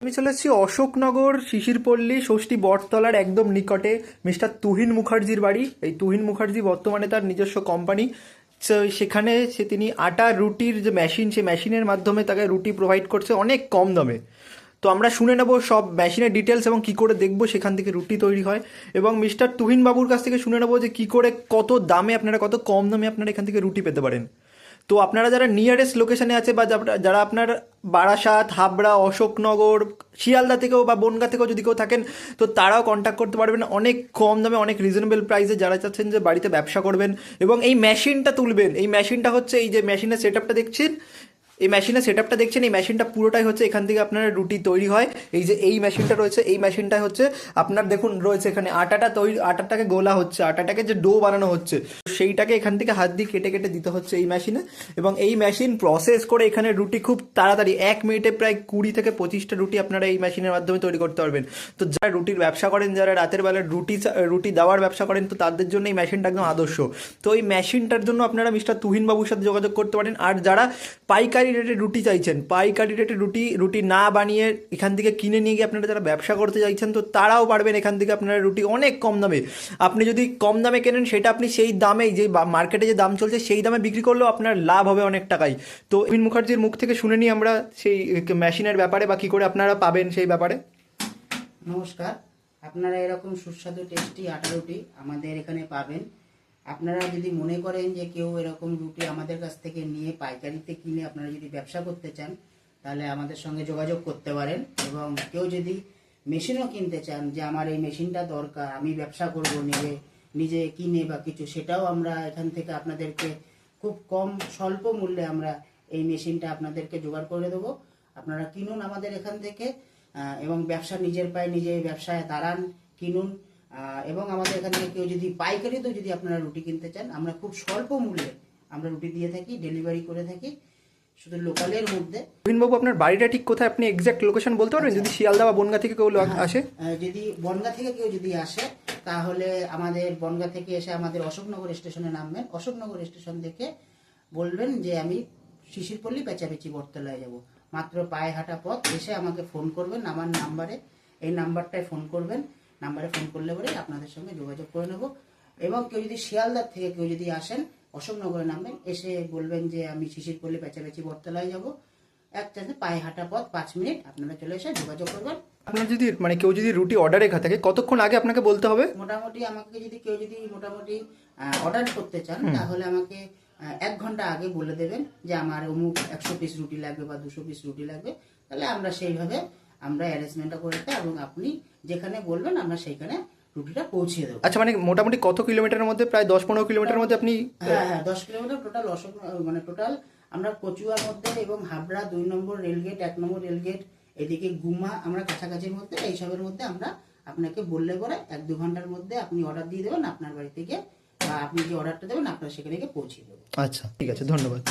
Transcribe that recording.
আমি চলে এসেছি অশোকনগর শিশিরপল্লী ষষ্ঠী বটতলার একদম নিকটে মিস্টার তুহিন মুখার্জির বাড়ি। এই তুহিন মুখার্জি বর্তমানে তার নিজস্ব কোম্পানি, সেখানে তিনি আটা রুটির যে মেশিন, সেই মেশিনের মাধ্যমে তাকে রুটি প্রোভাইড করছে অনেক কম দামে। তো আমরা শুনে নেব সব মেশিনের ডিটেলস এবং কী করে দেখবো সেখান থেকে রুটি তৈরি হয়, এবং মিস্টার তুহিন বাবুর কাছ থেকে শুনে নেবো যে কী করে কত দামে আপনারা, কত কম দামে আপনারা এখান থেকে রুটি পেতে পারেন। তো আপনারা যারা নিয়ারেস্ট লোকেশনে আছে বা যারা আপনার বারাসাত, হাবড়া, অশোকনগর, শিয়ালদা থেকেও বা বনগাঁ থেকেও যদি কেউ থাকেন, তো তারাও কন্ট্যাক্ট করতে পারবেন অনেক কম দামে, অনেক রিজনেবল প্রাইসে, যারা চাচ্ছেন যে বাড়িতে ব্যবসা করবেন এবং এই মেশিনটা তুলবেন। এই মেশিনটা হচ্ছে এই যে মেশিনের সেট আপটা দেখছেন, এই মেশিনটা পুরোটাই হচ্ছে এখান থেকে আপনার রুটি তৈরি হয়। এই যে এই মেশিনটা রয়েছে, এই মেশিনটা হচ্ছে আপনার দেখুন রয়েছে এখানে আটাটাকে গোলা হচ্ছে, আটাটাকে যে ডো বানানো হচ্ছে সেইটাকে এখান থেকে হাত দিয়ে কেটে কেটে দিতে হচ্ছে এই মেশিনে, এবং এই মেশিন প্রসেস করে এখানে রুটি খুব তাড়াতাড়ি 1 মিনিটে প্রায় 20 থেকে 25টা রুটি আপনারা এই মেশিনের মাধ্যমে তৈরি করতে পারবেন। তো যারা রুটির ব্যবসা করেন, যারা রাতের বেলা রুটি দেওয়ার ব্যবসা করেন, তো তাদের জন্য এই মেশিনটা একদম আদর্শ। তো এই মেশিনটার জন্য আপনারা মিস্টার তুহিন বাবুর সাথে যোগাযোগ করতে পারেন। আর যারা পাইকারি রেটে রুটি চাইছেন, পাইকারি রেটে রুটি না বানিয়ে এখান থেকে কিনে নিয়ে গিয়ে আপনারা যারা ব্যবসা করতে চাইছেন, তো তারাও পারবেন এখান থেকে আপনারা রুটি অনেক কম দামে। আপনি যদি কম দামে কেনেন, সেটা আপনি সেই দামেই, যে মার্কেটে যে দাম চলছে সেই দামে বিক্রি করলেও আপনার লাভ হবে অনেক টাকাই। তো তুহিন মুখার্জির মুখ থেকে শুনে নিই আমরা সেই মেশিনের ব্যাপারে বা কী করে আপনারা পাবেন সেই ব্যাপারে। নমস্কার, আপনারা এরকম সুস্বাদু টেস্টি আটা রুটি আমাদের এখানে পাবেন। আপনারা যদি মনে করেন যে কেউ এরকম রুটি আমাদের কাছ থেকে নিয়ে পাইকারিতে কিনে আপনারা যদি ব্যবসা করতে চান, তাহলে আমাদের সঙ্গে যোগাযোগ করতে পারেন। এবং কেউ যদি মেশিনও কিনতে চান, যে আমার এই মেশিনটা দরকার, আমি ব্যবসা করব নিজে কিনে বা কিছু, সেটাও আমরা এখান থেকে আপনাদেরকে খুব কম স্বল্প মূল্যে আমরা এই মেশিনটা আপনাদেরকে জোগাড় করে দেবো। আপনারা কিনুন আমাদের এখান থেকে, এবং ব্যবসা নিজের পায়ে নিজে ব্যবসায় দাঁড়ান, কিনুন। এবং আমাদের এখান থেকে কেউ যদি পাইকারিতেও যদি আপনারা রুটি কিনতে চান, আমরা খুব স্বল্প মূল্যে আমরা রুটি দিয়ে থাকি, ডেলিভারি করে থাকি শুধু লোকালের মধ্যে। তুহিনবাবু, আপনার বাড়িটা ঠিক কোথায়, আপনি এক্সাক্ট লোকেশন বলতে পারবেন? যদি শিয়ালদা বা বনগাঁ থেকে কেউ আসে, যদি বনগাঁ থেকে কেউ যদি আসে, তাহলে আমাদের বনগাঁ থেকে এসে আমাদের অশোকনগর স্টেশনে নামবেন। অশোকনগর স্টেশন থেকে বলবেন যে আমি শিশিরপল্লী পেঁচাপেচি বটতলায় যাব, মাত্র পায়ে হাঁটা পথ। এসে আমাকে ফোন করবেন আমার নাম্বারে, এই নাম্বারটায় ফোন করবেন। নাম্বারে ফোন করলে পরে আপনাদের সঙ্গে যোগাযোগ করে নেব। এবং কেউ যদি শিয়ালদার থেকে কেউ যদি আসেন, অশোকনগরে নামবেন, এসে বলবেন যে আমি শিশিরপল্লী পেঁচাপেচি বটতলায় যাব, একটা পায়ে হাঁটা পথ, 5 মিনিট, আপনারা চলে এসে যোগাযোগ করবেন। আপনার যদি কেউ যদি রুটি অর্ডারে থাকে, কতক্ষণ আগে আপনাকে বলতে হবে? মোটামুটি আমাকে যদি কেউ যদি অর্ডার করতে চান, তাহলে আমাকে 1 ঘন্টা আগে বলে দেবেন যে আমার অমুক 100 পিস রুটি লাগবে বা 200 পিস রুটি লাগবে। তাহলে আমরা সেইভাবে অ্যারেঞ্জমেন্টটা করে দেবো, এবং আপনি যেখানে বলবেন আমরা সেইখানে রুটিটা পৌঁছে দেবো। আচ্ছা, মোটামুটি কত কিলোমিটারের মধ্যে? প্রায় 10-15 কিলোমিটারের মধ্যে আপনি? হ্যাঁ, 10 কিলোমিটার টোটাল। টোটাল আমরা কচুয়ার মধ্যে এবং হাবড়া 2 নম্বর রেলগেট, 1 নম্বর রেলগেট, এদিকে গুমা, আমরা কাছাকাছির মধ্যে, এইসবের মধ্যে আমরা আপনাকে বললে পরে 1-2 ঘন্টার মধ্যে আপনি অর্ডার দিয়ে দেবেন আপনার বাড়ি থেকে, বা আপনি যে অর্ডারটা দেবেন আপনার সেখানে গিয়ে পৌঁছে দেবো। আচ্ছা, ঠিক আছে, ধন্যবাদ।